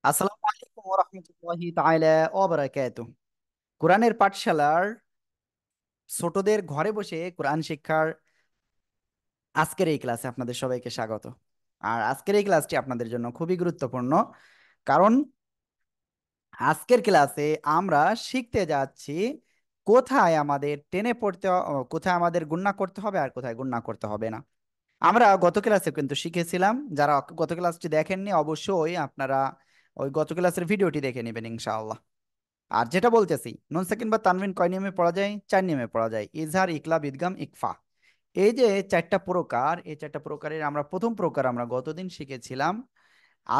আসসালামু আলাইকুম ওয়া রাহমাতুল্লাহি তাআলা ওয়া বারাকাতুহু। কোরআনের পাঠশালার ছোটদের ঘরে বসে কোরআন শিক্ষার আজকের এই ক্লাসে আপনাদের সবাইকে স্বাগত। আর আজকের এই ক্লাসটি আপনাদের জন্য খুবই গুরুত্বপূর্ণ, কারণ আজকের ক্লাসে আমরা শিখতে যাচ্ছি কোথায় আমাদের টেনে পড়তে কোথায় আমাদের গুণনা করতে হবে আর কোথায় গুণনা করতে হবে না। আমরা গত ক্লাসে কিন্তু শিখেছিলাম, যারা গত ক্লাসটি দেখেননি অবশ্যই আপনারা ওই গত ক্লাসের ভিডিওটি দেখে নেবেন ইনশাআল্লাহ। আর যেটা বলতেছি, নুন সাকিন বা তানবিন কয় নিয়মে পড়া যায়? 4 নিয়মে পড়া যায়: ইজহার, ইকলাব, ইদগাম, ইকফা। এই যে চারটা প্রকার, এই চারটা প্রকারের আমরা প্রথম প্রকার আমরা গতদিন শিখেছিলাম।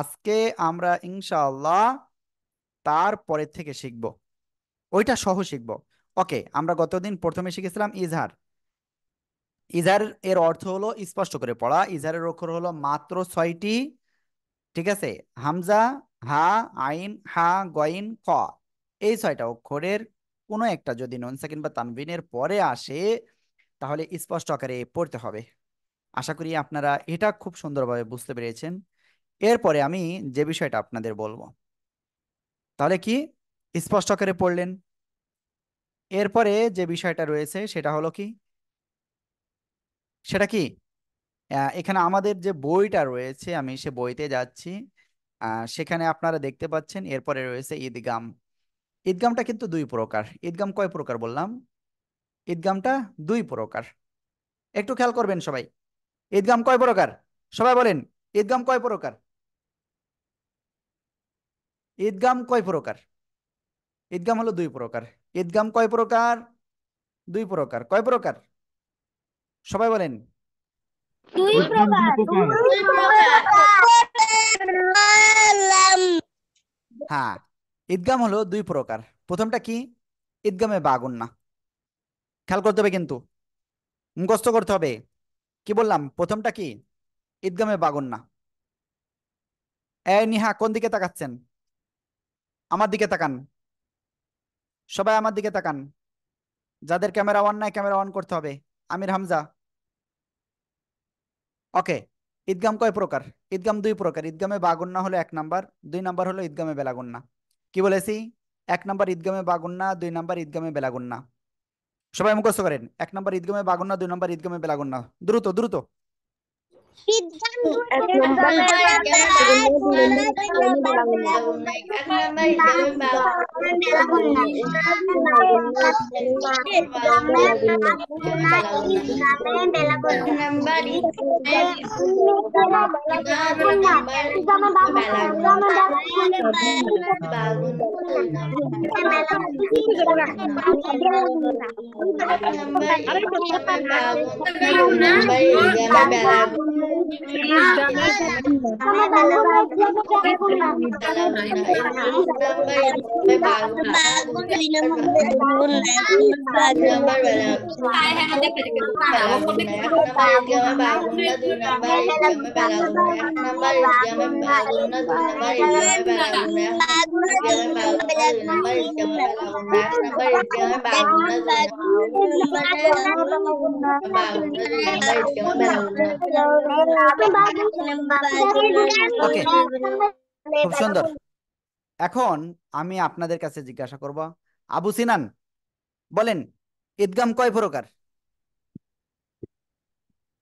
আজকে আমরা ইনশাআল্লাহ তারপরের থেকে শিখব, ওইটা সহ শিখব। ওকে, আমরা গতদিন প্রথমে শিখেছিলাম ইজহার। ইজহার এর অর্থ হলো স্পষ্ট করে পড়া। ইজহারের অক্ষর হলো মাত্র 6টি। ঠিক আছে? হামজা, হা, আইন, হা, গইন, ক। এই 6টা অক্ষরের কোনো একটা যদি নুন সাকিন বা তানবিনের পরে আসে, তাহলে স্পষ্ট আকারে পড়তে হবে। আশা করি আপনারা এটা খুব সুন্দরভাবে বুঝতে পেরেছেন। এরপরে আমি যে বিষয়টা আপনাদের বলবো, তাহলে কি স্পষ্ট আকারে পড়লেন? এরপরে যে বিষয়টা রয়েছে সেটা হলো কি, সেটা কি, এখানে আমাদের যে বইটা রয়েছে, আমি সে বইতে যাচ্ছি। সেখানে আপনারা দেখতে পাচ্ছেন এরপরে রয়েছে ঈদগাম। ঈদগামটা কিন্তু দুই প্রকার। ঈদগাম কয় প্রকার বললাম? ঈদগামটা দুই প্রকার। একটু খেয়াল করবেন সবাই। ঈদগাম কয় প্রকার? সবাই বলেন, ঈদগাম কয় প্রকার? ঈদগাম কয় প্রকার? ঈদগাম হলো দুই প্রকার। ঈদগাম কয় প্রকার? দুই প্রকার। কয় প্রকার? সবাই বলেন। দুই ঈদগাম দুই প্রকার প্রকার। দুই প্রকার হ্যাঁ, ঈদগাম হলো দুই প্রকার। প্রথমটা কি? ঈদগামে বাগুন্না। খেয়াল করতে হবে কিন্তু, মুখস্থ করতে হবে। কি বললাম? প্রথমটা কি? ঈদগামে বাগুন্না। এ নিহা, কোন দিকে তাকাচ্ছেন? আমার দিকে তাকান, সবাই আমার দিকে তাকান। যাদের ক্যামেরা অন নাই, ক্যামেরা অন করতে হবে। আমির, হামজা। ওকে। ঈদগাম কয় প্রকার? ঈদগাম দুই প্রকার। ঈদগামে বাগুন্না হলো 1 নাম্বার, 2 নাম্বার হলো ঈদগামে বেলাগুন্না। কি বলেছি? 1 নাম্বার ঈদগামে বাগুন্না, 2 নাম্বার ঈদগামে বেলাগুন্না। সবাই মুখস্থ করেন। 1 নাম্বার ঈদগামে বাগুন্না, 2 নাম্বার ঈদগামে বেলাগুন্না। দ্রুত দ্রুত। বিজ্ঞান দুই এক নাম্বার প্রকার দুই বাগুন্না নাম্বার দুই ঈদগামে নাম্বার বাগুন্না। বেলাগুন্না এক নাম্বার ঈদগামে বেলাগুন্না ঈদগামে বেলাগুন্না। বাগুন্না ঈদগামে বেলাগুন্না নাম্বার ঈদগামে ঈদগামে বেলাগুন্না ঈদগামে বাগুন্না ঈদগামে বেলাগুন্না নাম্বার ঈদগামে বেলাগুন্না নাম্বার ঈদগামে নাম্বার ঈদগামে নাম্বার বেলাগুন্না। এক নাম্বার ঈদগামে বাগুন্না, 2 নাম্বার ঈদগামে বেলাগুন্না। এক নাম্বার ঈদগামে বাগুন্না, 2 নাম্বার ঈদগামে বেলাগুন্না। এক নাম্বার ঈদগামে বাগুন্না, 2 নাম্বার ঈদগামে বেলাগুন্না। এক নাম্বার ঈদগামে বাগুন্না, 2 নাম্বার ঈদগামে বেলাগুন্না। ওকে, খুব সুন্দর। এখন আমি আপনাদের কাছে জিজ্ঞাসা করব, আবু সিনান বলেন, ঈদগাম কয় প্রকার?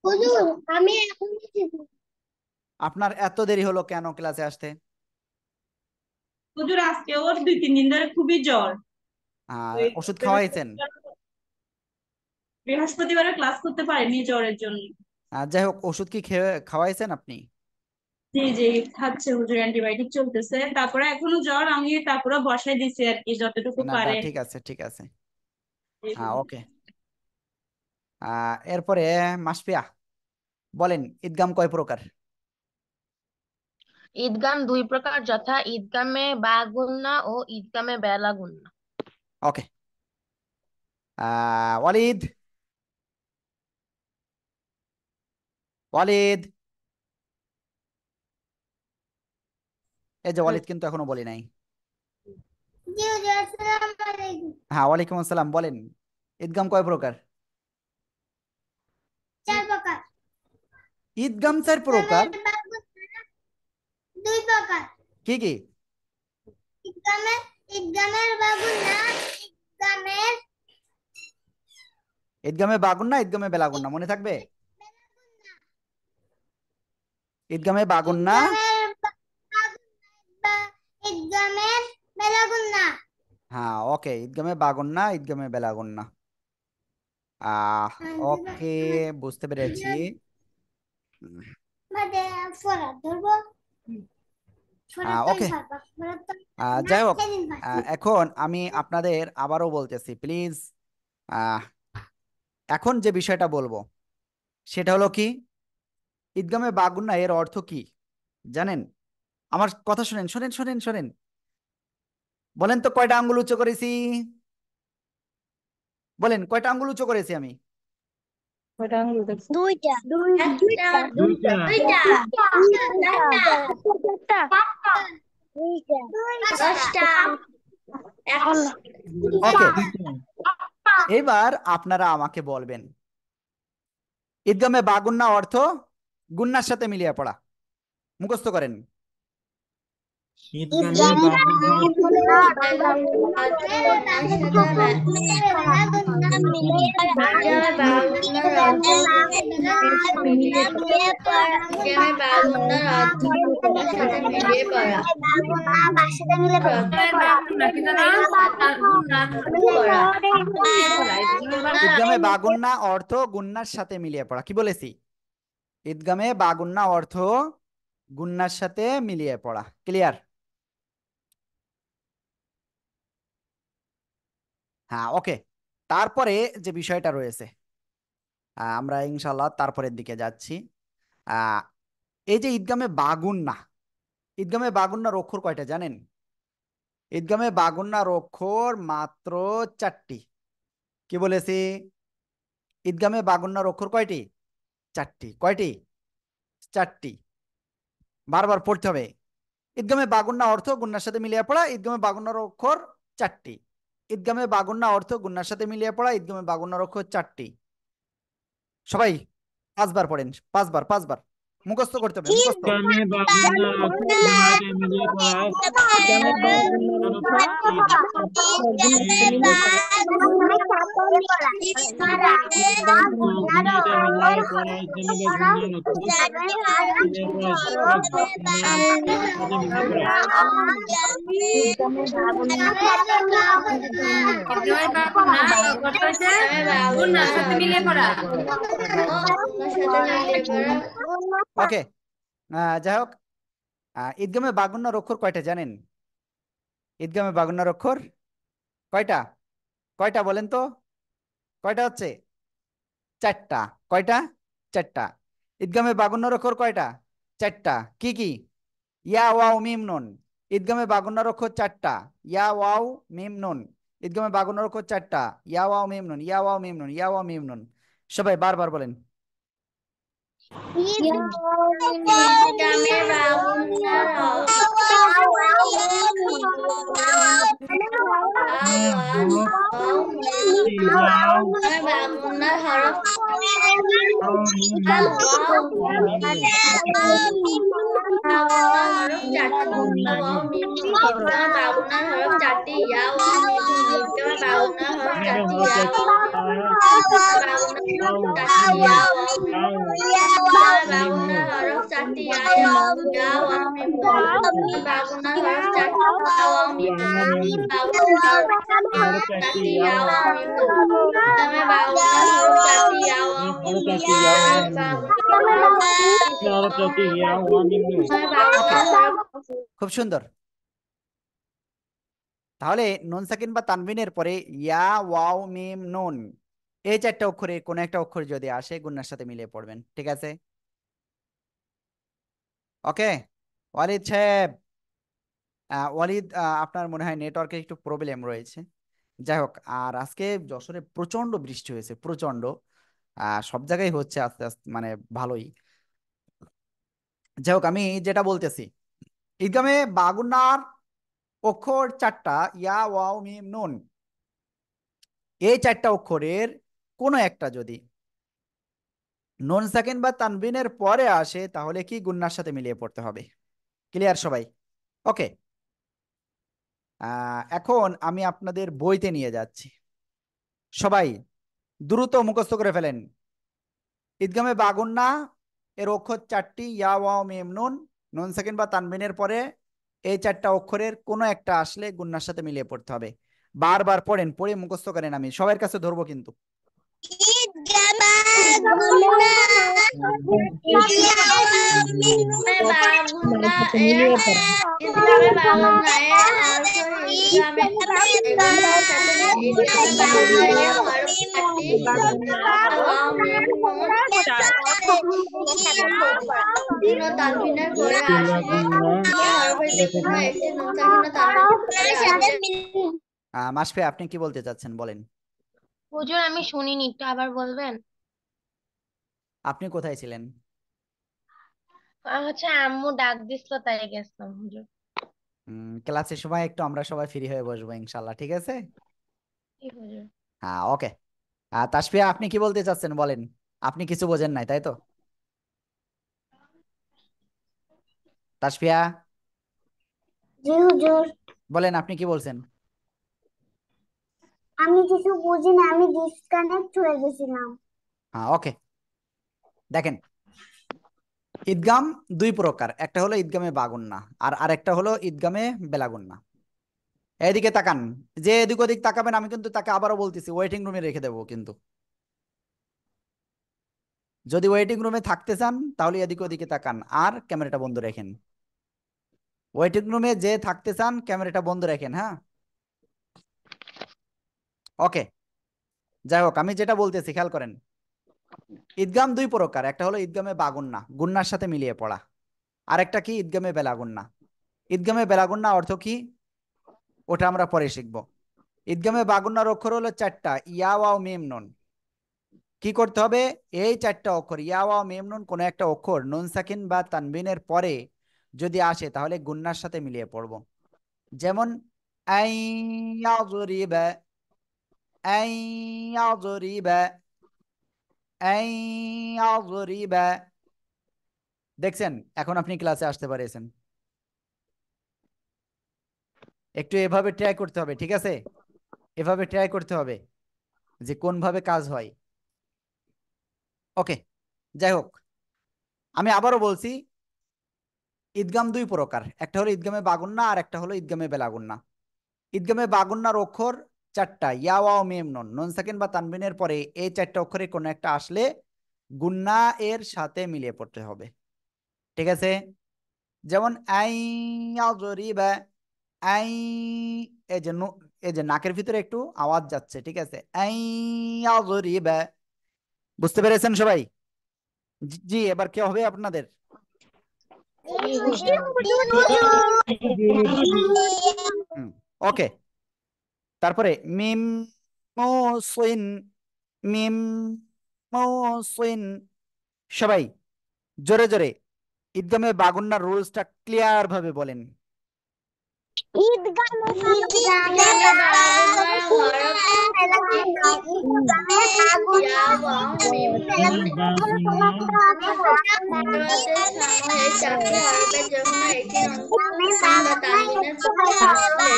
হুজুর আমি এখন আপনার এত দেরি হলো কেন ক্লাসে আসতে? হুজুর আজকে ওর 2-3 দিন ধরে খুবই জ্বর। ওই ওষুধ খাওয়াইছেন? বৃহস্পতিবারে ক্লাস করতে পারেনি জ্বরের জন্য। যাই হোক, ওষুধ কি খেয়ে খাওয়াইছেন আপনি? জি জি, খাচ্ছে হুজুর, অ্যান্টিবায়োটিক চলতেছে, তারপরে এখনো জ্বর, আমি তারপরে বসাই দিছি আর কি যতটুকু না, পারে। ঠিক আছে ঠিক আছে। জি, হ্যাঁ, হুজুর। ওকে। এরপরে মাসফিয়া বলেন, ঈদগাম কয় প্রকার? ঈদগাম দুই প্রকার, যথা ঈদগামে বাগুন্না ও ঈদগামে বেলাগুন্না। ওকে। ওয়ালিদ, ওয়ালিদ। এই যে ওয়ালিদ কিন্তু এখনো বলি নাই। জি হুজুর আসসালামু আলাইকুম হ্যাঁ, ওয়ালাইকুম আসসালাম। বলেন, ঈদগাম কয় প্রকার? চার প্রকার ঈদগাম 4 প্রকার। ঈদগামের বাগুন্না দুই প্রকার কি কি? ঈদগামের ঈদগামের বাগুন না ঈদগামের ঈদগামে বাগুন না ঈদগামে বেলাগুন না, মনে থাকবে? ঈদগামে বাগুন না। ঈদগামের বেলাগুন না। হ্যাঁ, ওকে, ঈদগামে বাগুন না ঈদগামে বেলাগুন না। ওকে, বুঝতে পেরেছি। বাদে ফরাত ধরবো। ফরাত তো ওকে, পারবা ফরাত তো যাই হোক, সেদিন পারছি। এখন আমি আপনাদের আবারও বলতেছি, প্লিজ। এখন যে বিষয়টা বলবো সেটা হলো কি, ঈদগামে বাগুন না এর অর্থ কি জানেন? আমার কথা শুনেন, শোনেন শোনেন শোনেন। বলেন তো, কয়টা আঙ্গুল উচ্চ করেছি? বলেন, কয়টা আঙ্গুল উচ্চ করেছি আমি? ওটা আমি দেখছি। দুইটা একটা দুইটা দশটা ওকে, এবার আপনারা আমাকে বলবেন, ঈদগামে বাগুন না অর্থ গুন্নার সাথে মিলিয়ে পড়া। মুখস্থ করেন। ঈদগামে বাগুন না অর্থ গুন্নার সাথে মিলিয়ে পড়া, কি বলেছি? ঈদগামে বাগুন না অর্থ গুন্নার সাথে মিলিয়ে পড়া। ক্লিয়ার? হ্যাঁ, ওকে। তারপরে যে বিষয়টা রয়েছে, আমরা ইনশাল্লাহ তারপরের দিকে যাচ্ছি। আহ, এই যে ঈদগামে বাগুন না, ঈদগামে বাগুন নার অক্ষর কয়টা জানেন? ঈদগামে বাগুন নার অক্ষর মাত্র 4টি। কি বলেছি? ঈদগামে বাগুন নার অক্ষর কয়টি? 4টি। কয়টি? 4টি। বারবার পড়তে হবে। ঈদগামে বাগুন না অর্থ গুন্নার সাথে মিলিয়ে পড়া, ঈদগামে বাগুন নার অক্ষর 4টি। ঈদগামে বাগুন না অর্থ গুন্নার সাথে মিলিয়ে পড়া, ঈদগামে বাগুন নার অক্ষর 4টি। সবাই 5বার পড়েন, 5বার 5বার মুখস্থ করতে হবে, মুখস্থ। ওকে, যাই হোক, ঈদগামে বাগুন নার অক্ষর কয়টা জানেন? ঈদগামে বাগুন নার অক্ষর কয়টা? কয়টা বলেন তো? কয়টা হচ্ছে? 4টা। কয়টা? 4টা। ঈদগামে বাগুন নার অক্ষর কয়টা? 4টা। কি কি? ইয়া ওয়াও মিম নুন। ঈদগামে বাগুন নার অক্ষর 4টা। ইয়া ওয়াও মিম নুন। ঈদগামে বাগুন নার অক্ষর 4টা। ইয়া ওয়াও মিম নুন, ইয়া ওয়াও মিম নুন, ইয়া ওয়াও মিম নুন। সবাই বারবার বলেন। খুব সুন্দর। তাহলে নুন সাকিন বা তানবিনের পরে ইয়া ওয়াও মিম নুন, এই 4টা অক্ষরে কোন একটা অক্ষর যদি আসে গুন্নার সাথে মিলিয়ে পড়বেন। ঠিক আছে? ওকে, ওয়ালিদ সাহেব। ওয়ালিদ, আপনার মনে হয় নেটওয়ার্কের একটু প্রবলেম রয়েছে। যাই হোক, আর আজকে যশোরে প্রচন্ড বৃষ্টি হয়েছে, প্রচন্ড। সব জায়গায় হচ্ছে আস্তে আস্তে, মানে ভালোই। যাই হোক, আমি যেটা বলতেছি, ঈদগামে বাগুনার অক্ষর 4টা, ইয়া ওয়াও মিম নুন। এই 4টা অক্ষরের কোনো একটা যদি নুন সাকিন বা তানবিনের পরে আসে তাহলে কি গুন্নার সাথে মিলিয়ে পড়তে হবে। ক্লিয়ার সবাই? ওকে, এখন আমি আপনাদের বইতে নিয়ে যাচ্ছি, সবাই দ্রুত মুখস্থ করে ফেলেন। ঈদগামে বাগুন্না এর অক্ষর চারটি, ইয়া ওয়াও মিম নুন, নুন সাকিন বা তানবিনের পরে এই চারটা অক্ষরের কোনো একটা আসলে গুন্নার সাথে মিলিয়ে পড়তে হবে। বারবার পড়েন, পড়ে মুখস্থ করেন, আমি সবার কাছে ধরবো কিন্তু। বাগুন্না এর ঈদগামে বাগুন্না এর অর্থ ঈদগামে এগুলোর সাথে ঈদগামে বাগুন্না এর হরফ চারটি, ওয়াও মিম নুন সাকিন ও তানবিনের পরে আসলে এই হরফের যেকোনো একটি নুন সাকিন ও তানবিনের পরে আসলে। মাসফি, আপনি কি বলতে চাচ্ছেন বলেন। হুজুর আমি শুনিনি, একটু আবার বলবেন? আপনি কোথায় ছিলেন? হচ্ছে আম্মু ডাক দিছিল তাই গেছিলাম হুজুর। ক্লাসের সময় একটু আমরা সবাই ফ্রি হয়ে বসবো ইনশাল্লাহ, ঠিক আছে? ঠিক হুজুর। হ্যাঁ, ওকে। তাসফিয়া, আপনি কি বলতে চাচ্ছেন বলেন। আপনি কিছু বোঝেন নাই, তাই তো? তাসফিয়া, জি হুজুর, বলেন আপনি কি বলছেন। আমি কিছু বুঝি না, আমি ডিসকানেক্ট হয়ে গেছিলাম। হ্যাঁ, ওকে। দেখেন, ঈদগাম দুই প্রকার, একটা হলো ঈদগামে বাগুন্না আর আরেকটা হলো ঈদগামে বেলাগুন্না। এদিকে তাকান, যে এদিক ওদিক তাকাবেন আমি কিন্তু তাকে আবারও বলতেছি ওয়েটিং রুমে রেখে দেবো কিন্তু। যদি ওয়েটিং রুমে থাকতে চান তাহলে এদিক ওদিকে তাকান আর ক্যামেরাটা বন্ধ রাখেন। ওয়েটিং রুমে যে থাকতে চান ক্যামেরাটা বন্ধ রাখেন, হ্যাঁ? ওকে, যাই হোক, আমি যেটা বলতেছি খেয়াল করেন। ঈদগাম দুই প্রকার, একটা হলো ঈদগামে বাগুন্না, গুন্নার সাথে মিলিয়ে পড়া, আর একটা কি ঈদগামে বেলাগুন্না। ঈদগামে বেলাগুন্না অর্থ কি ওটা আমরা পরে শিখবো। ঈদগামে বাগুন্নার অক্ষর হলো চারটা, ইয়া ওয়াও মিম নুন। কি করতে হবে? এই চারটা অক্ষর ইয়া ওয়াও মিম নুন, কোনো একটা অক্ষর নুন সাকিন বা তানবিনের পরে যদি আসে তাহলে গুন্নার সাথে মিলিয়ে পড়বো। যেমন আই ইয়াযরিবা, আই ইয়াযরিবা, আই ইয়াযরিবা। দেখছেন, এখন আপনি ক্লাসে আসতে পারেছেন। একটু এভাবে ট্রাই করতে হবে, ঠিক আছে? এভাবে ট্রাই করতে হবে যে কোন ভাবে কাজ হয়। ওকে, যাই হোক, আমি আবারও বলছি, ঈদগাম দুই প্রকার, একটা হলো ঈদগামে বাগুন্না আর একটা হলো ঈদগামে বেলাগুন্না। ঈদগামে বাগুন্নার অক্ষর চারটা, ইয়া ওয়াও মিম নুন, নুন সাকিন বা তানবিনের পরে এই চারটা অক্ষরে কোনো একটা আসলে গুন্না এর সাথে মিলিয়ে পড়তে হবে, ঠিক আছে? যেমন আই ইয়াযরিবা, আই, এই যে এই যে নাকের ভিতরে একটু আওয়াজ যাচ্ছে, ঠিক আছে? আই ইয়াযরিবা। বুঝতে পেরেছেন সবাই? জি, এবার কি হবে আপনাদের? জি হুজুর। ওকে, তারপরে মিম মুসিন, মিম মুসিন। সবাই জোরে জোরে ঈদগামে বাগুন্নার রুলসটা ক্লিয়ার ভাবে বলেন। ঈদগামে ঈদগামে বাগুন্নার হরফ চারটি, ইয়া ওয়াও মিম নুন এবারের সময় এই চারটি হরফের যেকোনো একটি নুন সাকিন বা তানবিনের পরে আসলে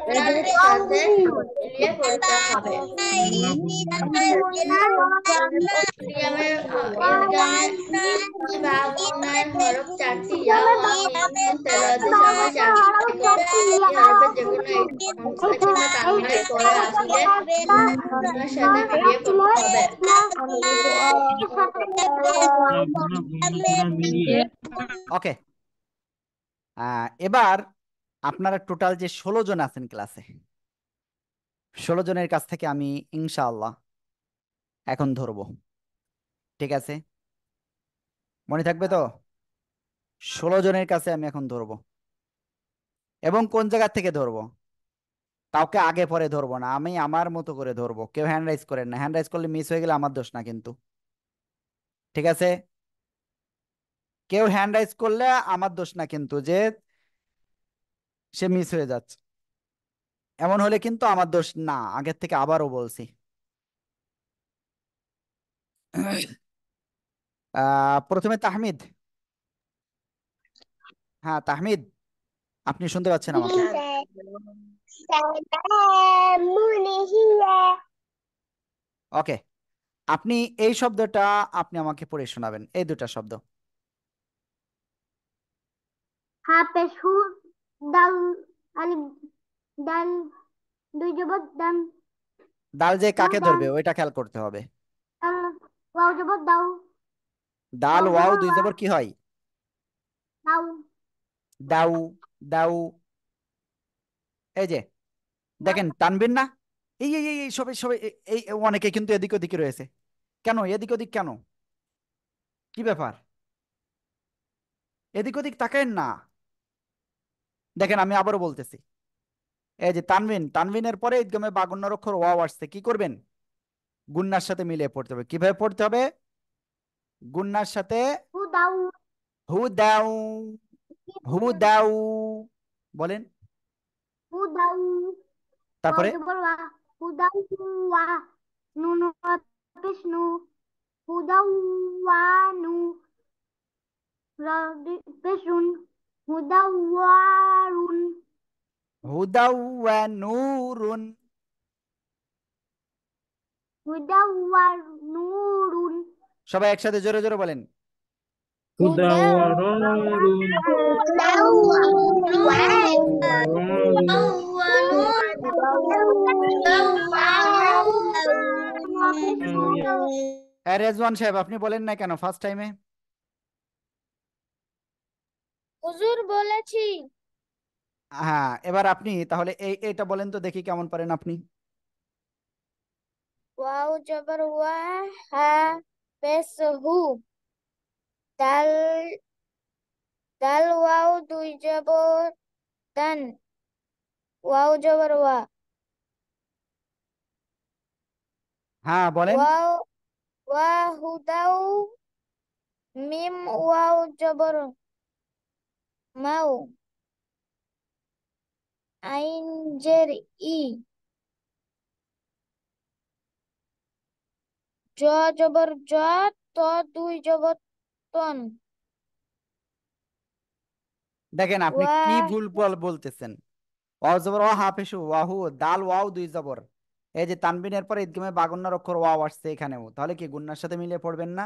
গুন্নার সাথে মিলিয়ে পড়তে হবে। ঈদগামে বাগুন্নার হরফ চারটি, ইয়া ওয়াও মিম নুন তেলাওয়াতের সময় চারটি এই হরফের যেকোনো একটি নুন সাকিন বা তানবিনের পরে আসলে গুন্নার সাথে মিলিয়ে পড়তে হবে। ওকে, এবার আপনারা টোটাল যে 16 জন আছেন ক্লাসে, 16 জনের কাছ থেকে আমি ইনশাআল্লাহ এখন ধরবো, ঠিক আছে? মনে থাকবে তো? 16 জনের কাছে আমি এখন ধরবো, এবং কোন জায়গা থেকে ধরবো কাউকে আগে পরে ধরবো না, আমি আমার মতো করে ধরবো। কেউ হ্যান্ড রাইজ করেন না, হ্যান্ড রাইজ করলে মিস হয়ে গেলে আমার দোষ না কিন্তু, ঠিক আছে? কেউ হ্যান্ড রাইজ করলে আমার দোষ না কিন্তু, যে সে মিস হয়ে যাচ্ছে এমন হলে কিন্তু আমার দোষ না, আগের থেকে আবারও বলছি। প্রথমে তাহমিদ। হ্যাঁ, তাহমিদ, আপনি শুনতে পাচ্ছেন জি আমাকে? স্যার। সালামুন হিয়া। ওকে, আপনি এই শব্দটা আপনি আমাকে পড়ে শোনাবেন, এই দুটা শব্দ। হাফেজ হু, দাল, আলিফ, দাল, দুই জবর দান, দাল যে হু কাকে দান, ধরবে ওইটা খেয়াল করতে হবে। দাল, ওয়াও জবর দাও, দাল ওয়াও ওয়াও জবর দুই ওয়া, জবর কি হয়? দাও, দাউ, দাউ। এই যে দেখেন টানবেন না, এই সবাই সবাই এই অনেকে কিন্তু এদিক ওদিকে রয়েছে, কেন এদিক ওদিক কেন, কি ব্যাপার? এদিক ওদিক তাকায়েন না। দেখেন আমি আবারও বলতেছি, এই যে তানবিন, তানবিনের পরে ইদগামে বা গুণার অক্ষর ওয়াও আসছে, কি করবেন? গুন্নার সাথে মিলিয়ে পড়তে হবে। কিভাবে পড়তে হবে? গুন্নার সাথে। হু দাও, হু দাউ, হু দাউ, বলেন। হু দাও, ওয়াও তারপরে জবর ওয়া, হু দাও ওয়া, নুন হাফেজ নু, হু দাও ওয়া নু, রা পেশ রুন, হু দাও ওয়া রুন, হুদাউ ওয়া নূরুন। হু দাও ওয়া নুরুন, সবাই একসাথে জোরে জোরে বলেন। হু দাও হুদাওয়ারুন দাও ওয়া রেজওয়ান সাহেব আপনি বলেন না কেন ফার্স্ট টাইমে? হুজুর বলেছি। হ্যাঁ, এবার আপনি তাহলে এইটা বলেন তো দেখি কেমন পারেন আপনি। ওয়াও জবর ওয়া, হা পেশ হু, দাল, দাল ওয়াও দুই জবর দান, ওয়াও জবর ওয়া, হ্যাঁ বলেন। ওয়াও ওয়া হুদাও, মিম ওয়াও জবর মাও, আইন জের ই, জ জবর জ, ত দুই জবর তন, দেখেন আপনি ওয়া, কি ভুল বলতেছেন। ওয়াও জবর ওয়া হাফেশু ওয়াহু, দাল ওয়াও দুই জবর, এই যে তানবিনের পরে ইদগামে বাগুন্নার অক্ষর ওয়াও আসছে এখানেও, তাহলে কি গুন্নার সাথে মিলিয়ে পড়বেন না?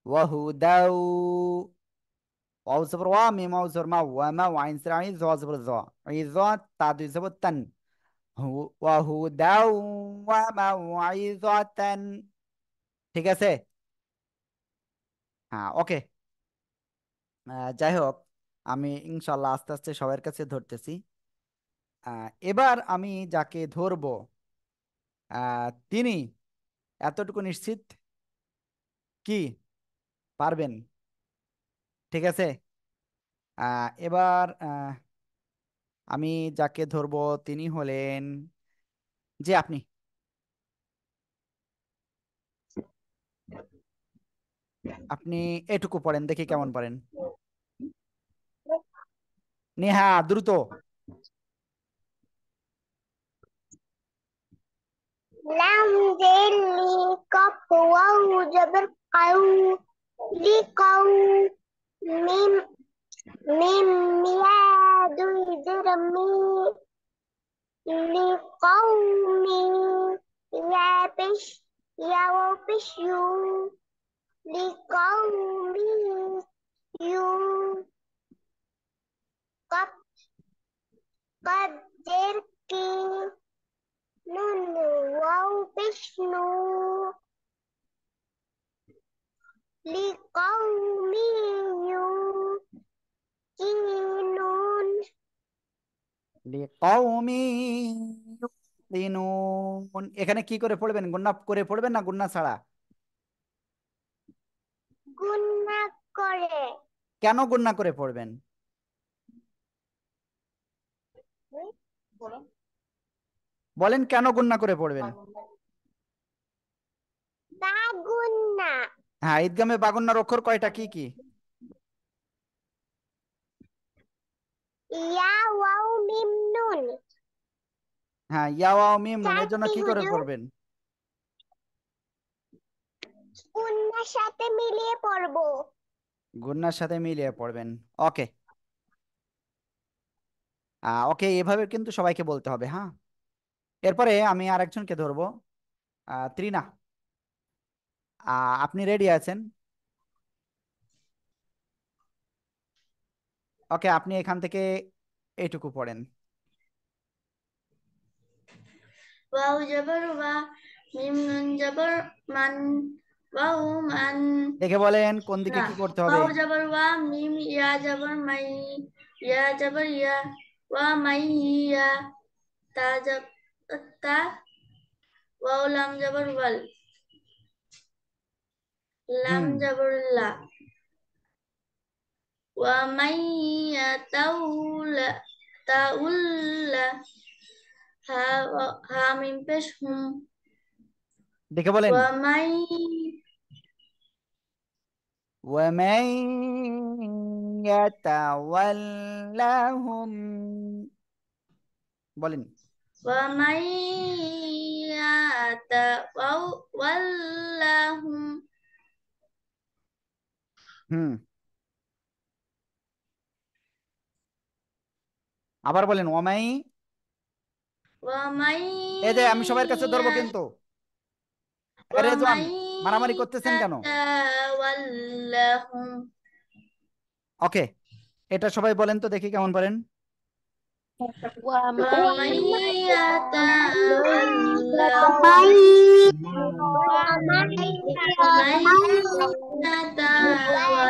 ওয়াহু দাউ, ওয়াও জবর ওয়া, মিম ওয়াও জবর মা, ওয়া মা, ওয়াইন সির আইন, জ জবর জ, এই জ, তা দুই জবর তান, ওয়াহু দাউ ওয়া মা ওয়াইজাতান। ঠিক আছে? হ্যাঁ ওকে। যাই হোক, আমি ইনশাল্লাহ আস্তে আস্তে সবার কাছে ধরতেছি। এবার আমি যাকে ধরবো তিনি এতটুকু নিশ্চিত কি পারবেন। ঠিক আছে? এবার আমি যাকে ধরবো তিনি হলেন, যে আপনি, আপনি এটুকু পড়েন দেখি কেমন পারেন। নেহা দ্রুত। লাম জের লি, কফ ওয়াও জবর কাউ, লি কাউ, মিম, মিম মিয়া দুই জের মি, লি কাউ মি, ইয়া পেশ, ইয়া ওয়াও পেশ ইউ, লি কাউ মি ইউ, কফ, কফ জের কি, নুন ওয়াও পেশ নু, لقوم يوقنون। লিকাউমি ইউকিনুন। এখানে কি করে পড়বেন? গুন্না করে পড়বেন না গুন্না ছাড়া? গুণা করে। কেন গুন্না করে পড়বেন? বলেন কেন গুন্না করে পড়বেন? বা গুণা। হ্যাঁ, ঈদগামে বাগুন্নার অক্ষর কয়টা, কি কি? ইয়া ওয়াও মিম নুন। হ্যাঁ, ইয়া ওয়াও মিম নুন, এর জন্য চারটি কি করে হুজুর, পড়বেন? গুণার সাথে মিলিয়ে পড়বো। গুন্নার সাথে মিলিয়ে পড়বেন। ওকে, ওকে, এভাবে কিন্তু সবাইকে বলতে হবে, হ্যাঁ। এরপরে আমি আরেকজনকে ধরবো। ত্রিনা, আপনি রেডি আছেন? ওকে, আপনি এখান থেকে এইটুকু পড়েন। ওয়াও জবর ওয়া, মিম নুন জবর মান, ওয়াও মান। দেখে বলেন কোন দিকে না, কি করতে হবে। ওয়াও জবর ওয়া, মিম ইয়া জবর মাই, ইয়া জবর ইয়া, ওয়া মাই ইয়া। তা জব তা, ওয়াও লাম জবর ওয়াল, লাম হুম, জবর লা, ওয়া মাই ইয়াতাউলা, তাউল্লা। হা, হা মিম পেশ হুম, দেখে বলেন। ওয়া মাই। ومن يتولهم বলেন। ومن يتولهم. হুম, আবার বলেন ওমাই। ومن এই যে আমি সবার কাছে ধরবো কিন্তু। রেজওয়ান, ومن মারামারি করতেছেন কেন? يتولهم. ওকে, এটা সবাই বলেন তো দেখি কেমন পারেন। ومن ومن ومن يتولهم. ومن ومن يتولهم.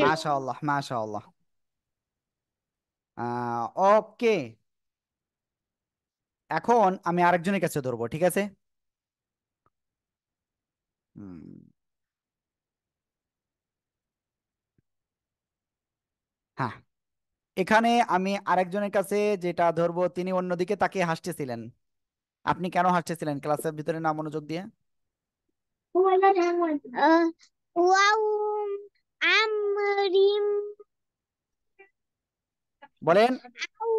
মাশাআল্লাহ, মাশাআল্লাহ। ওকে, এখন আমি আরেকজনের কাছে ধরবো, ঠিক আছে? হুম, হ্যাঁ, এখানে আমি আরেকজনের কাছে যেটা ধরবো তিনি অন্যদিকে তাকিয়ে হাসতেছিলেন। আপনি কেন হাসতেছিলেন ক্লাসের ভিতরে না মনোযোগ দিয়ে? ওয়াও আমরিম বলেন। আউ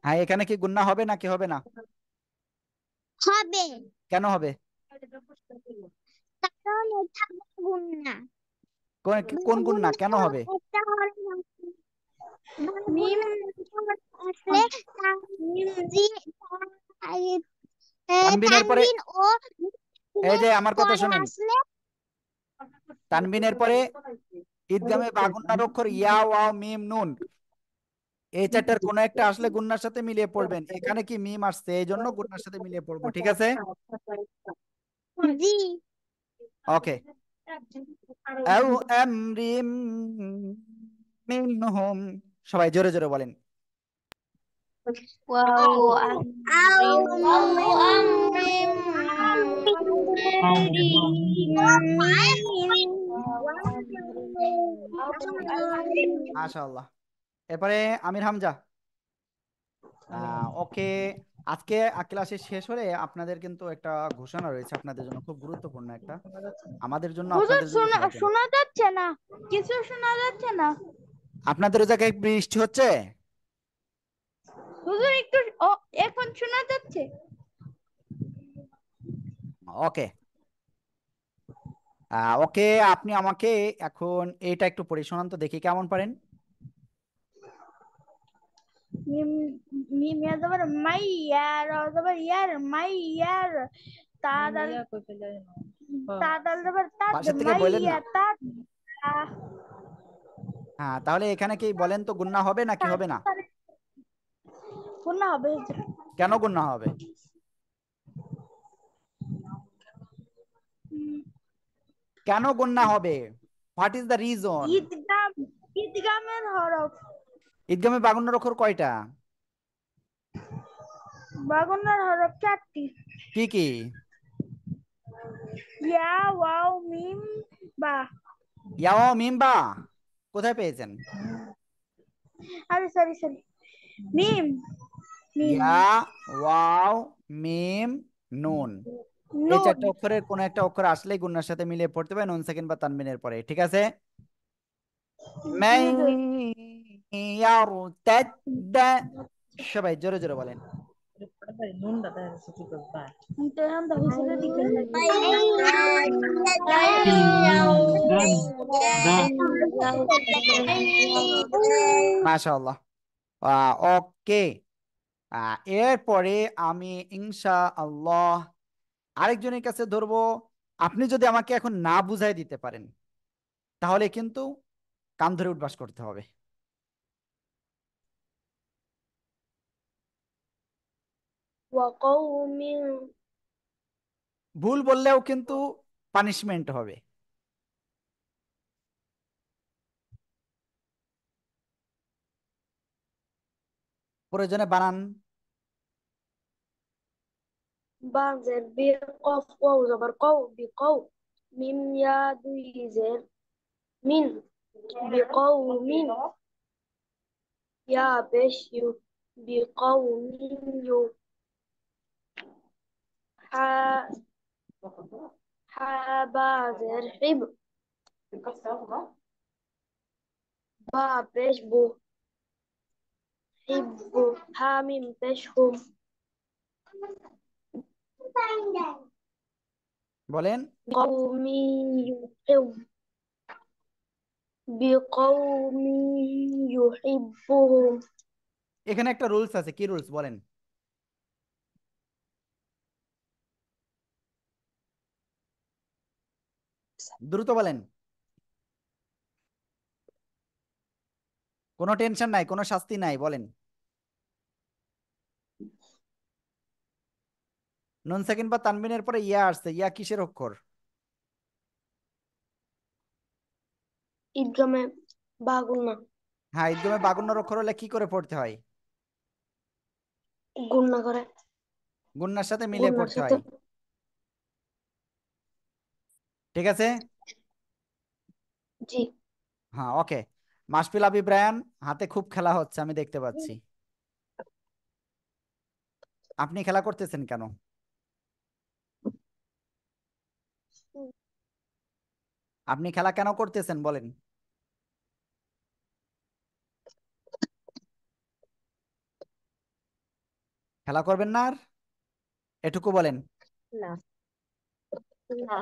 হ্যাঁ, এখানে কি গুন্না হবে নাকি হবে না? হবে, কেন হবে? কারণ এটা গুণ না। কোন কোন গুন্না কেন হবে? একটা মিম আসলে তানবিনের পরে, তানবিন ও এই যে আমার কথা পরে শুনেন, আসলে তানবিনের পরে ঈদগামে বা গুন্নার অক্ষর ইয়া ওয়াও মিম নুন, এই চারটার কোন একটা আসলে গুন্নার সাথে মিলিয়ে পড়বেন। এখানে কি মিম আসছে এই জন্য গুন্নার সাথে মিলিয়ে পড়বো, ঠিক আছে? জি ওকে। আউ আমরিম মিনহুম, সবাই জোরে জোরে বলেন। واو আও أمر أو أمر মাশাআল্লাহ। এরপরে আমির হামজা। ওকে, আজকে ক্লাসে শেষ হলে আপনাদের কিন্তু একটা ঘোষণা রয়েছে আপনাদের জন্য, খুব গুরুত্বপূর্ণ একটা, আমাদের জন্য হুজুর আপনাদের জন্য সবার জন্য। শোনা যাচ্ছে না, কিছু শোনা যাচ্ছে না। আপনাদের ওই জায়গায় বৃষ্টি হচ্ছে? হুজুর একটু এখন শোনা যাচ্ছে। ওকে, ওকে, আপনি আমাকে এখন এইটা একটু পড়ে শোনান তো দেখি কেমন পারেন। মিম মিম ইয়া জবর মাই ইয়া রা জবর ইয়ার মাই ইয়ার তা দাল তা দাল জবর তাদ বাসা থেকে মাই বললেন ইয়া না? তাদ হ্যাঁ, তাহলে এখানে কি বলেন তো গুন্না হবে নাকি হবে না? গুণা হবে। কেন গুন্না হবে? কেন গুন্না হবে? What is the reason? ঈদগাম ঈদগামের হরফ। ঈদগামে বাগুন্নার অক্ষর কয়টা? বাগুনার হরফ 4টি। কি কি? ইয়া ওয়াও মিম বা। ইয়াও মিম বা, কোথায় পেয়েছেন? আরে সরি সরি মিম মিম ইয়া ওয়াও মিম নুন, এই নুন। চারটা অক্ষরের কোন একটা অক্ষর আসলেই গুন্নার সাথে মিলিয়ে পড়তে হবে নুন সেকেন্ড বা তানবিনের পরে, ঠিক আছে? জি মান হুজুর। ইয়ারতাদ্দা, সবাই জোরে জোরে বলেন। মাশাআল্লাহ। ওকে। এরপরে আমি ইনশাআল্লাহ আরেকজনের কাছে ধরবো। আপনি যদি আমাকে এখন না বুঝাই দিতে পারেন তাহলে কিন্তু কান ধরে উঠবাস করতে হবে। وقوم ভুল বললেও কিন্তু পানিশমেন্ট হবে। প্রয়োজনে বানান। بعزر بقف واو زبر قو بقو ميم يا دوي زر من بقوم يا بش يو بقوم يو ح حبازر حب با بش بو حب حاميم بشهم বলেন। قوم يحب بقوم يحبهم এখানে একটা রুলস আছে, কি রুলস বলেন? দ্রুত বলেন। কোনো টেনশন নাই, কোনো শাস্তি নাই, বলেন। নুন সাকিন বা তানবিনের পরে ইয়া আসছে, ইয়া কিসের অক্ষর? ঈদগামে বাগুন্না হ্যাঁ, ঈদগামে বাগুন্নর অক্ষর হলে কি করে পড়তে হয়? গুন্না করে গুন্নার সাথে মিলে গুন্নার পড়তে সাথে হয়। ঠিক আছে। জি হ্যাঁ, ওকে। মাশফিল আবি ব্রায়ান, হাতে খুব খেলা হচ্ছে আমি দেখতে পাচ্ছি। আপনি খেলা করতেছেন কেন? আপনি খেলা কেন করতেছেন বলেন। খেলা করবেন না আর? এটুকু বলেন। না না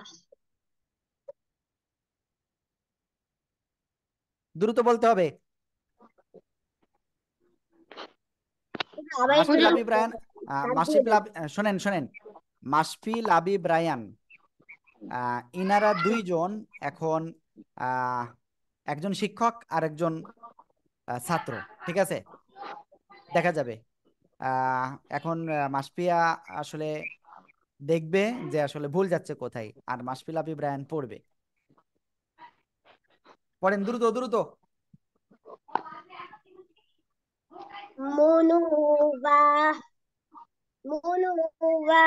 দ্রুত বলতে হবে। আবার একটু মাশফিল জোরে আবি ব্রায়ান, ডাক দিয়ে মাশফিল দেন শোনেন শোনেন। মাশফিল আবি ব্রায়ান, ইনারা দুইজন এখন আহ, একজন শিক্ষক আর একজন ছাত্র। ঠিক আছে, দেখা যাবে। আহ, এখন মাসপিয়া আসলে দেখবে যে আসলে ভুল যাচ্ছে কোথায়, আর মাসফিল আবি ব্রায়ান পড়বে। পড়েন দ্রুত দ্রুত। মনুবা মনুবা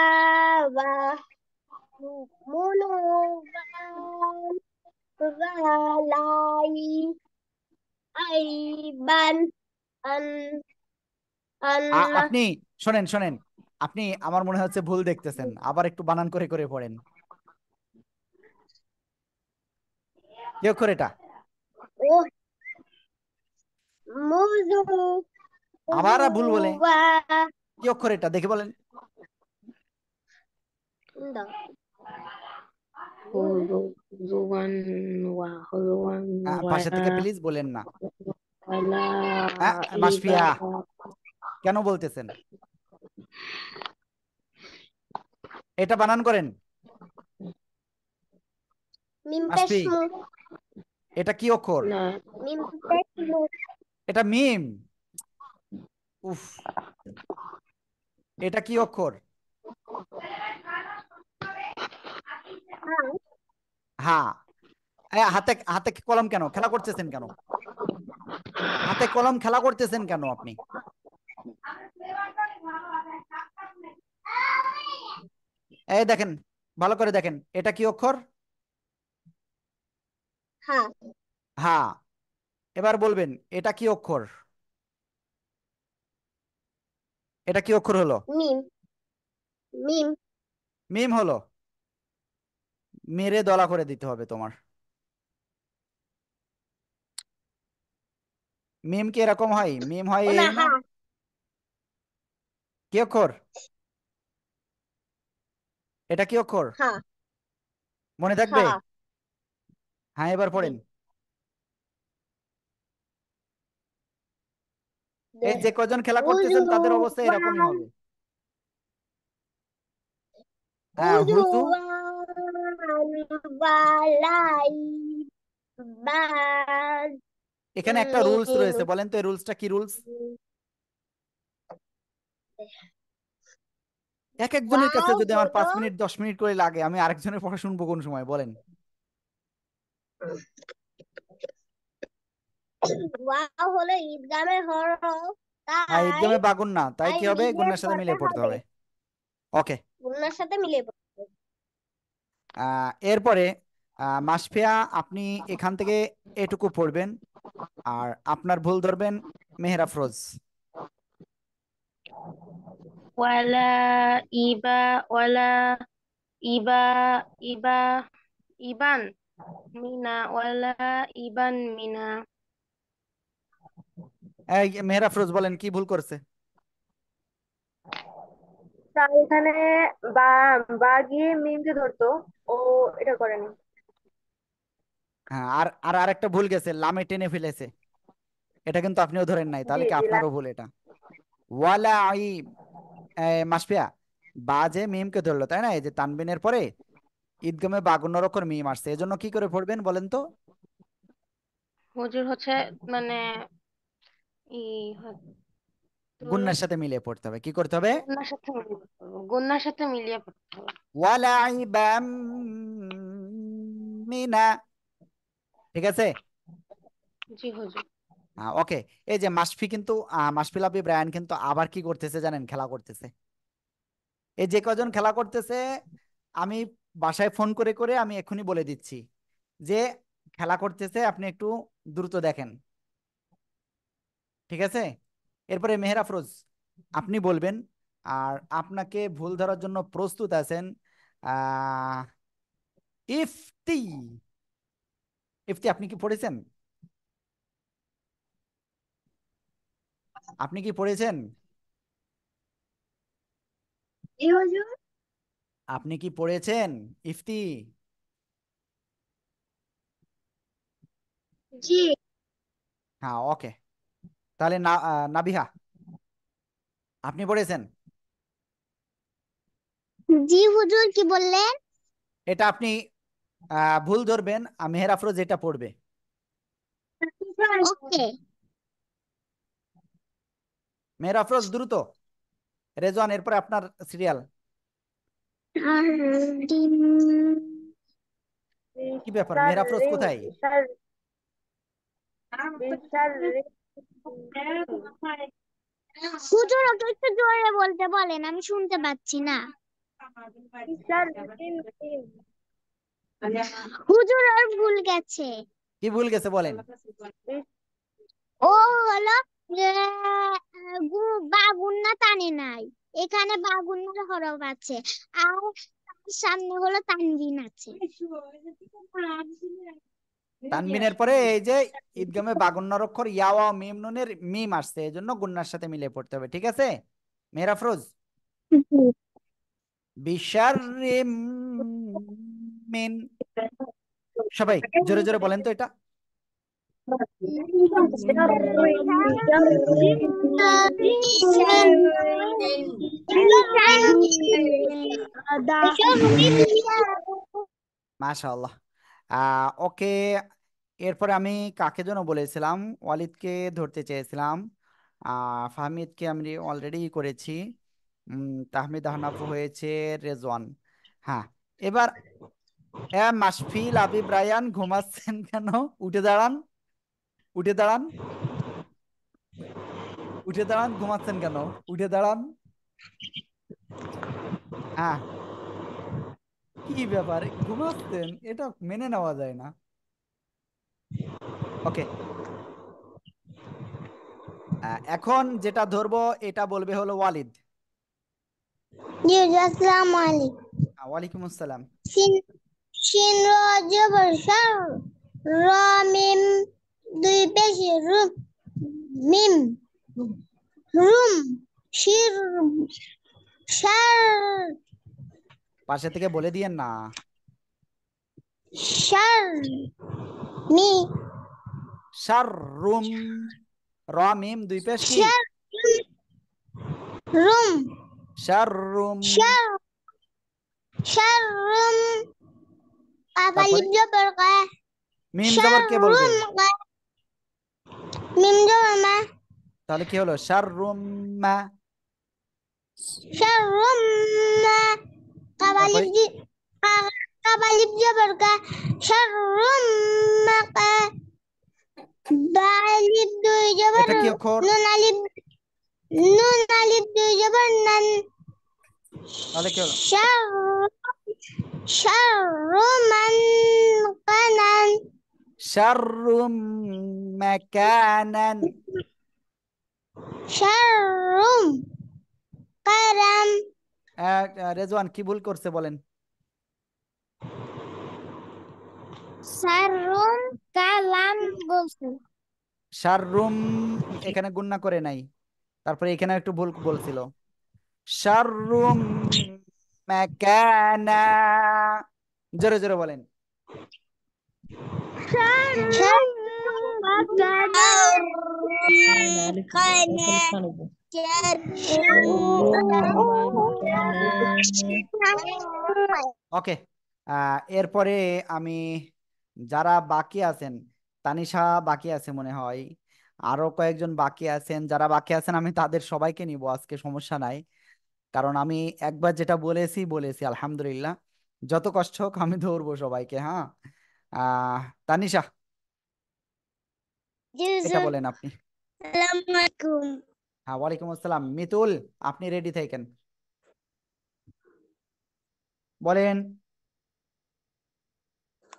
মনুবা লাই আইবান আন আন্না আপনি শোনেন শোনেন, আপনি আমার মনে হচ্ছে ভুল দেখতেছেন, আবার একটু বানান করে করে পড়েন। কি অক্ষর এটা? ও মুজু আবার ভুল বলে। মুজুবা কি অক্ষর এটা দেখে বলেন। হুজুয়ান হুজুয়ান পাশে থেকে প্লিজ বলেন না। ওয়ালা মাসফিয়া ইবাদা কেন বলতেছেন? এটা বানান করেন। মিম মাসফি, পেশমু এটা কি অক্ষর? না মিম পেশমু এটা মিম। উফ, এটা কি অক্ষর? হ্যাঁ হ্যাঁ। হাতে হাতে কলম কেন, খেলা করতেছেন কেন? হাতে কলম খেলা করতেছেন কেন আপনি? এই দেখেন, ভালো করে দেখেন, এটা কি অক্ষর? হ্যাঁ হ্যাঁ। এবার বলবেন এটা কি অক্ষর? এটা কি অক্ষর হলো? মিম মিম মিম হলো। মেরে দলা করে দিতে হবে তোমার। মিম কি এরকম হয়? মিম হয় ও না এই না? হ্যাঁ কি অক্ষর? এটা কি অক্ষর? হ্যাঁ মনে থাকবে? হ্যাঁ হ্যাঁ, এবার জি পড়েন। এই যে কজন খেলা করতেছেন তাদের অবস্থা এরকমই হবে। হ্যাঁ, হুজু। এখানে একটা রুলস রয়েছে, বলেন তো এই রুলসটা কি রুলস? এক একজনের কাছে যদি আমার 5 মিনিট 10 মিনিট করে লাগে, আমি আরেকজনের পড়া শুনবো কোন সময়, বলেন? ওয়াও হলো ঈদগামের হরফ, হ্যাঁ, তাই ঈদগামে বাগুন না, তাই তাই কি হবে? মিলিয়ে গুণের সাথে পড়তে মিলিয়ে পড়তে হবে, হবে। ওকে। গুণার সাথে মিলিয়ে পড়তে হবে। এরপরে মাসফিয়া, আপনি এখান থেকে এটুকু পড়বেন, আর আপনার ভুল ধরবেন মেহরাফরোজ। ওয়ালা ইবা ওয়ালা ইবা ইবা ইবান মিনা ওয়ালা ইবান মিনা। এই মেহরাফরোজ বলেন কি ভুল করছে? স্যার এখানে বা বা গিয়ে মিমকে ধরতো, ও এটা করেনি। হ্যাঁ, আর আর আরেকটা ভুল গেছে, লামে টেনে ফেলেছে। এটা কিন্তু আপনিও ধরেন নাই, জি তাহলে কি জি আপনারও ভুল এটা? ওয়ালা আই মাসফিয়া, বা যে মিমকে ধরলো তাই না, এই যে তানবিনের পরে ঈদগামে বাগুন্নর অক্ষর মিম আসছে, এজন্য কি করে পড়বেন বলেন তো? হুজুর হচ্ছে মানে ই হয়তো গুন্নার সাথে মিলিয়ে পড়তে হবে, কি করতে হবে? গুন্নার সাথে মিলিয়ে পড়তে হবে। ওয়ালা ইবাম মিনা। ঠিক আছে। জি হুজুর। ওকে। এই যে মাসফি কিন্তু মাসফিল আবি ব্রায়ান কিন্তু আবার কি করতেছে জানেন? খেলা করতেছে। এই যে কজন খেলা করতেছে, আমি বাসায় ফোন করে করে আমি এখনই বলে দিচ্ছি যে খেলা করতেছে, আপনি একটু দ্রুত দেখেন। ঠিক আছে। এরপরে মেহের আফরোজ, আপনি বলবেন, আর আপনাকে ভুল ধরার জন্য প্রস্তুত আছেন আহ ইফতি। ইফতি আপনি কি পড়েছেন? আপনি কি পড়েছেন? জি হুজুর। আপনি কি পড়েছেন ইফতি? জি হ্যাঁ, ওকে। তাহলে না নাবিহা, আপনি পড়েছেন? জি হুজুর, কি বললেন? এটা আপনি ভুল ধরবেন, মেহের আফরোজ এটা পড়বে। ওকে। মেহের আফরোজ দ্রুত। রেজওয়ান, এরপরে আপনার সিরিয়াল। আর ডিম কি ব্যাপার, বিশার মেহের আফরোজ রিম কোথায়? বিশার বিশার রিম হুজুর ওকে একটু জোরে বলতে বলেন, আমি শুনতে পাচ্ছি না। বিশার রিম রিম। হুজুর ওর ভুল গেছে। কি ভুল গেছে বলেন? ও হলো যে বাগুন্না টানে নাই, এখানে বাগুন্নার হরফ আছে, আর তার সামনে হলো তানবিন আছে। তানবিনের পরে এই যে ঈদগামে বাগুন্নর অক্ষর ইয়া ওয়া মিম নুনের মিম আসছে, এই জন্য গুন্নার সাথে মিলিয়ে পড়তে হবে। ঠিক আছে মেহের আফরোজ? বিশাররিম মিন। সবাই জোরে জোরে বলেন তো এটা। বিশার রিম বিশার রিম মাশাআল্লাহ। ওকে। এরপরে আমি কাকে যেন বলেছিলাম, ওয়ালিদকে ধরতে চেয়েছিলাম, ফাহমিদকে আমি অলরেডি করেছি, তাহমিদ আহনাফ হয়েছে, রেজওয়ান। হ্যাঁ, এবার মাশফিল আবিব রায়ান ঘুমাচ্ছেন কেন? উঠে দাঁড়ান, উঠে দাঁড়ান, উঠে দাঁড়ান, ঘুমাচ্ছেন কেন? উঠে দাঁড়ান। হ্যাঁ, কি ব্যাপার, ঘুমাচ্ছেন, এটা মেনে নেওয়া যায় না। ওকে। এখন যেটা ধরবো এটা বলবে হলো ওয়ালিদ। জি হুজুর, আসসালামু আলাইকুম। ওয়ালাইকুম আসসালাম। সিন সিন র জবর সর, র মিম দুই পেশে রুম, মিম রুম, শির شر পাশে থেকে বলে দিয়েন না। شر مي শাররুম, র মিম দুই পেশ কি? شر رم শাররুম। شر شر তারপরে ألف جبر قاف মিম জবর شر কে বলবে? قاف ميم جبر ما তাহলে কি হলো? শাররুম মা। شر ما তারপরে قاف ألف جبر قاف شر ما قاف ألف দুই জবর এটা কি অক্ষর? নুন আলিফ দুই জবর নান তাহলে কি হলো? شر شر من قنن শাররুম মাকানান। شر قلم রেজওয়ান কি ভুল করছে বলেন? شر কালাম বলছে শাররুম এখানে গুণনা করে নাই। তারপরে এখানে একটু ভুল বলছিল। শাররুম মাকানা। জোরে জোরে বলেন। شر قلم ওকে, এরপরে আমি যারা বাকি আছেন, তানিশা বাকি আছে মনে হয়, আরো কয়েকজন বাকি আছেন, যারা বাকি আছেন আমি তাদের সবাইকে নিব আজকে, সমস্যা নাই। কারণ আমি একবার যেটা বলেছি বলেছি আলহামদুলিল্লাহ, যত কষ্ট হোক আমি ধরবো সবাইকে। হ্যাঁ, তানিশা এটা বলেন আপনি। আসসালামু আলাইকুম হ্যাঁ, ওয়ালাইকুম আসসালাম। মিতুল আপনি রেডি থাকেন, বলেন।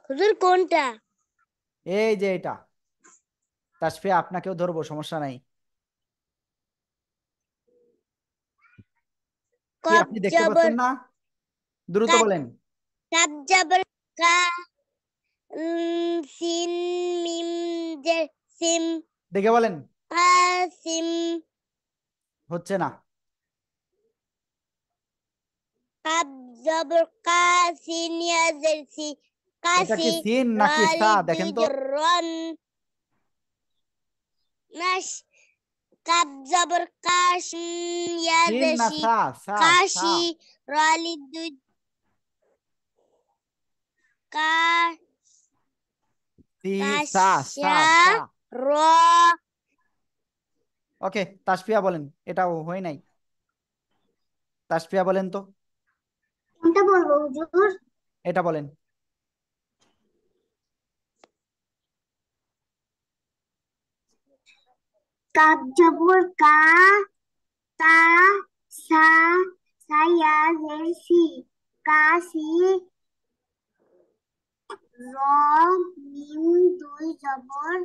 হুজুর কোনটা এই যে এটা, তাসফিয়া আপনাকেও ধরবো, সমস্যা নাই। কি কব আপনি দেখতে জবর পাচ্ছেন না? দ্রুত কাত বলেন। কাব জবর কা সিন মিম জে সিম দেখে বলেন। কাসিম হচ্ছে না। কাব জবর কা সিন ইয়া জের সি এটা কি কাসি সিন নাকি সা? রালিফ দেখেন তো। দুই রন নাশ কাব জবর কাশ ইয়া সিন জের না সি সা? সা সা। কাশি রালিফ দুই কা সি সা সা কাশা সা। র ওকে, তাসফিয়া বলেন। এটাও হয় নাই। তাসফিয়া বলেন তো। কোনটা বলবো হুজুর এটা বলেন। কাব জবর কা তা সা সায়া জেরসি কাশি র মিম দুই জবর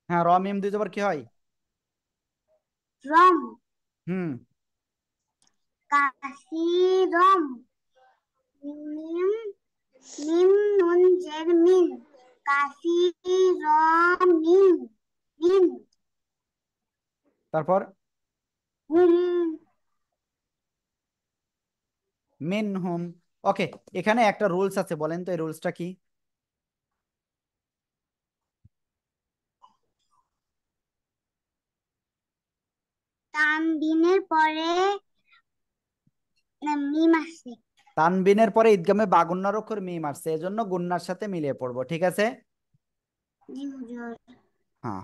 হ্যাঁ, র মিম দুই জবর কি হয়? রম হুম। কাশি রম মিম মিম নুন জের মিম কাশি র মিম মিম তারপর হুম মিন হুম। ওকে, এখানে একটা রুলস আছে, বলেন তো এই রুলসটা কি? তানবিনের পরে মিম আছে তানবিনের পরে ঈদগামে বা গুন্নার অক্ষর মিম আসছে, এজন্য গুন্নার সাথে মিলিয়ে পড়বো, ঠিক আছে? জি হুজুর হ্যাঁ।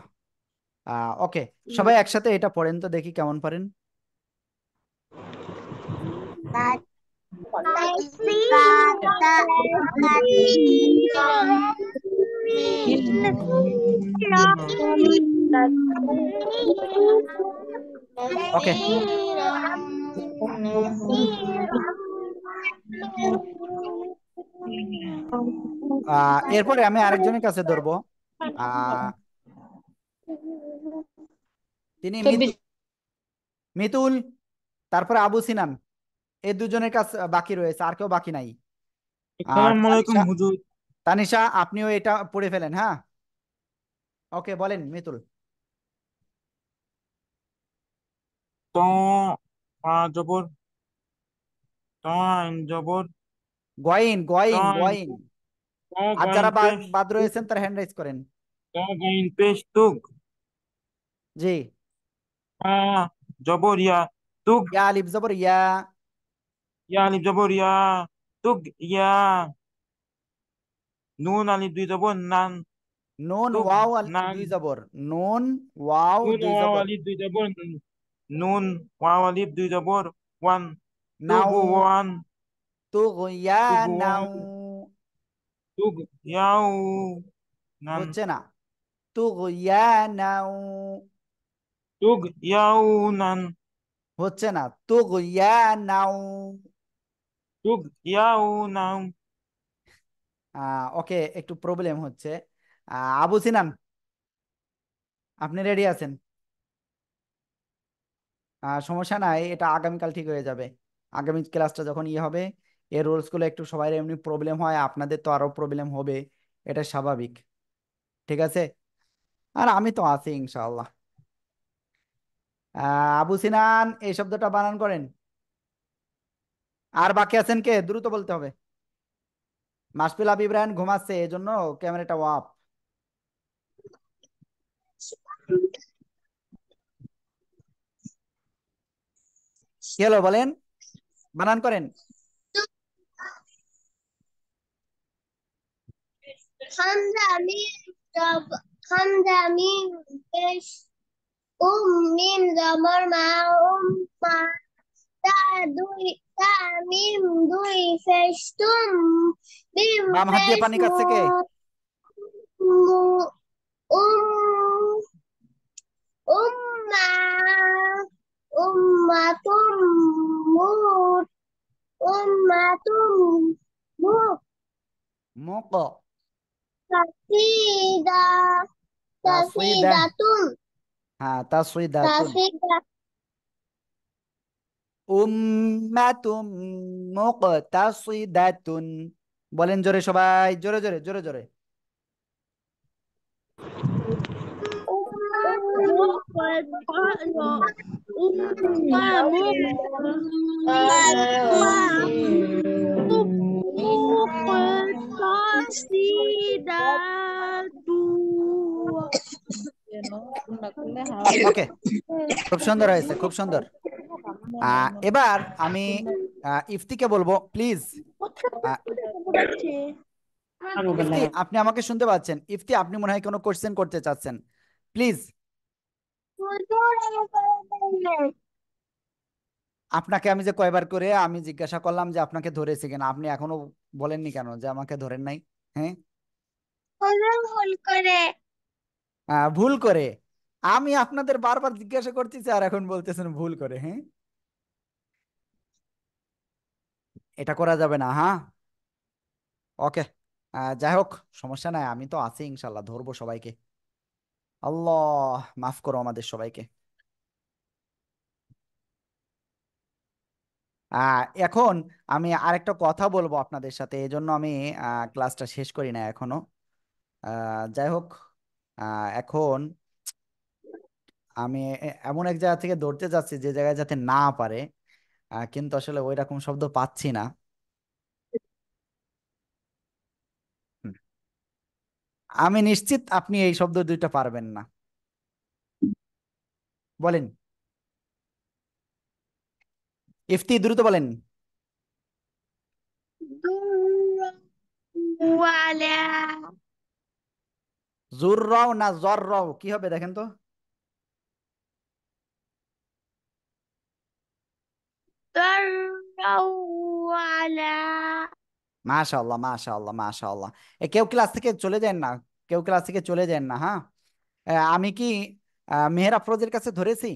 ওকে, সবাই একসাথে এটা পড়েন তো দেখি কেমন পারেন। ওকে, এরপরে আমি আরেকজনের কাছে ধরবো। আহ তিনি মিতুল, তারপরে আবু সিনান, এই দুজনের কাছে বাকি রয়েছে, আর কেউ বাকি নাই। আসসালামু আলাইকুম তানিশা, হুজুর। তানিশা আপনিও এটা পড়ে ফেলেন। হ্যাঁ, ওকে বলেন মিতুল। জবর আইন জবর গয়েন গয়েন আইন গয়েন। আর গাইন যারা পেশ বাদ রয়েছেন তারা হ্যান্ড রাইজ করেন। গাইন পেশ তুগ জি। আ জবর ইয়া তুগ ইয়া আলিফ জবর ইয়া। ইয়া আলিফ জবর ইয়া তুগ ইয়া নুন আলিফ দুই জবর নান নুন তুগ ওয়াও নান দুই জবর। নুন ওয়াও নুন দুই ওয়াও জবর। আলিফ দুই জবর নুন ওয়াও আলিফ দুই জবর ওয়ান নাও। তুগু ওয়ান তুগু তুগয়ানাও। ওয়ান তুগ ইয়াও নান হচ্ছে না। তুগয়ানাও। তুগ ইয়াও নান হচ্ছে না। তুগয়ানাও। তুগ ইয়াও নাও ওকে, একটু প্রবলেম হচ্ছে। আবু সিনান, আপনি রেডি আছেন? সমস্যা নাই, এটা আগামীকাল ঠিক হয়ে যাবে। আগামী ক্লাসটা যখন ইয়ে হবে, এর রুলস গুলো একটু সবাই এমনি প্রবলেম হয়, আপনাদের তো আরো প্রবলেম হবে, এটা স্বাভাবিক। ঠিক আছে, আর আমি তো আছি ইনশাআল্লাহ। আবু সিনান, এই শব্দটা বানান করেন। আর বাকি আছেন কে? দ্রুত বলতে হবে। মাসফিল আবি ইব্রাহিম ঘুমাচ্ছে, এই জন্য ক্যামেরাটা অফ। কি হলো বলেন, বানান করেন। হামজা মিম জব হামজা মিম পেশ মিম জবর মা মা তা দুই তা মিম দুই পেশ মিম বাম হাত দিয়ে পেশ পানি মু খাচ্ছে কে? মু উম উম্মা উম্মাতুম মুত উম্মাতুম মুত মুক। তাসিদা তাসইদা। তাসিদাতুন হ্যাঁ, তাসইদাতুন। তাসিদা উম্মাতুম মুকতাসিদাতুন। বলেন জোরে সবাই, জোরে জোরে জোরে জোরে। ওকে, খুব সুন্দর হয়েছে, খুব সুন্দর। এবার আমি ইফতিকে বলবো, প্লিজ। ইফতি, আপনি আমাকে শুনতে পাচ্ছেন? ইফতি, আপনি মনে হয় কোনো কোশ্চেন করতে চাচ্ছেন, প্লিজ। আপনাকে আমি যে কয়বার করে আমি জিজ্ঞাসা করলাম যে আপনাকে ধরেছে কিনা, আপনি এখনো বলেননি কেন যে আমাকে ধরেন নাই? হ্যাঁ, ভুল করে ভুল করে। আমি আপনাদের বারবার জিজ্ঞাসা করতেছি আর এখন বলতেছেন ভুল করে। হ্যাঁ, এটা করা যাবে না, হ্যাঁ। ওকে, যাই হোক, সমস্যা নাই, আমি তো আছি ইনশাল্লাহ, ধরবো সবাইকে। আল্লাহ মাফ করো আমাদের সবাইকে। এখন আমি আরেকটা কথা বলবো আপনাদের সাথে, এই জন্য আমি ক্লাসটা শেষ করি না এখনো। যাই হোক, এখন আমি এমন এক জায়গা থেকে ধরতে যাচ্ছি যে জায়গায় যাতে না পারে, কিন্তু আসলে ওই রকম শব্দ পাচ্ছি না। হুম, আমি নিশ্চিত আপনি এই শব্দ দুইটা পারবেন না। বলেন, ইফতি দ্রুত বলেন। ওয়ালা জোর রাও না জর রাও, কি হবে দেখেন তো? ওয়ালা মাশাআল্লাহ মাশাআল্লাহ মাশাআল্লাহ। কেউ ক্লাস থেকে চলে যান না, কেউ ক্লাস থেকে চলে যান না, হ্যাঁ। আমি কি মেহের আফরোজের কাছে ধরেছি?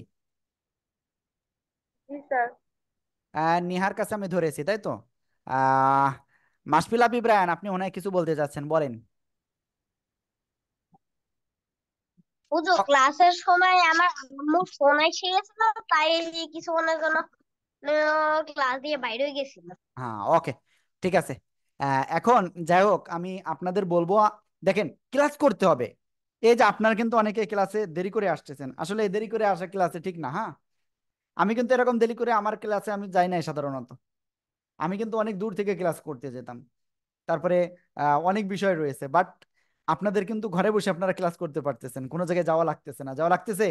জি স্যার। নিহার কাছে আমি ধরেছি, তাই তো? আহ মাশফিল আবি ইব্রাহিম, আপনি ওনায় কিছু বলতে চাচ্ছেন, বলেন। বুঝো ক্লাসের সময় আমার আম্মু ফোন এসে গেছিল, তাই কিছুক্ষণের জন্য ক্লাস দিয়ে বাইরে হয়ে গেছিল। হ্যাঁ, ওকে, ঠিক আছে। এখন যাই হোক, আমি আপনাদের বলবো, দেখেন ক্লাস করতে হবে। এই যে আপনার কিন্তু অনেকে ক্লাসে দেরি করে আসতেছেন, আসলে এই দেরি করে আসা ক্লাসে ঠিক না, হ্যাঁ। আমি কিন্তু এরকম দেরি করে আমার ক্লাসে আমি যাই নাই সাধারণত। আমি কিন্তু অনেক দূর থেকে ক্লাস করতে যেতাম। তারপরে অনেক বিষয় রয়েছে, বাট আপনাদের কিন্তু ঘরে বসে আপনারা ক্লাস করতে পারতেছেন, কোনো জায়গায় যাওয়া লাগতেছে না। যাওয়া লাগতেছে,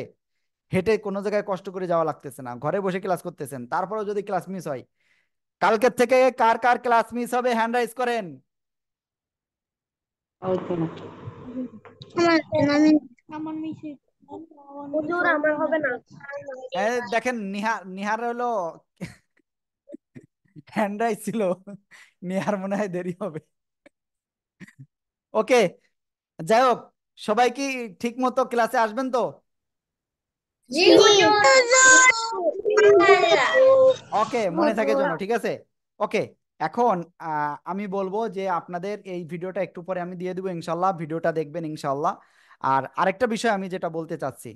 হেঁটে কোনো জায়গায় কষ্ট করে যাওয়া লাগতেছে না, ঘরে বসে ক্লাস করতেছেন। তারপরেও যদি ক্লাস মিস হয়, কালকের থেকে কার কার ক্লাস মিস হবে হ্যান্ড রাইজ করেন। হুজুর আমার হবে না। দেখেন নিহার, নিহার হলো হ্যান্ড রাইজ ছিল, নিহার মনে হয় দেরি হবে। ওকে, যাই হোক, সবাই কি ঠিক মতো ক্লাসে আসবেন তো? জি হুজুর। ওকে, মনে থাকে জন্য, ঠিক আছে। ওকে, এখন আমি বলবো যে আপনাদের এই ভিডিওটা একটু পরে আমি দিয়ে দিব ইনশাল্লাহ, ভিডিওটা দেখবেন ইনশাল্লাহ। আর আরেকটা বিষয় আমি যেটা বলতে চাচ্ছি,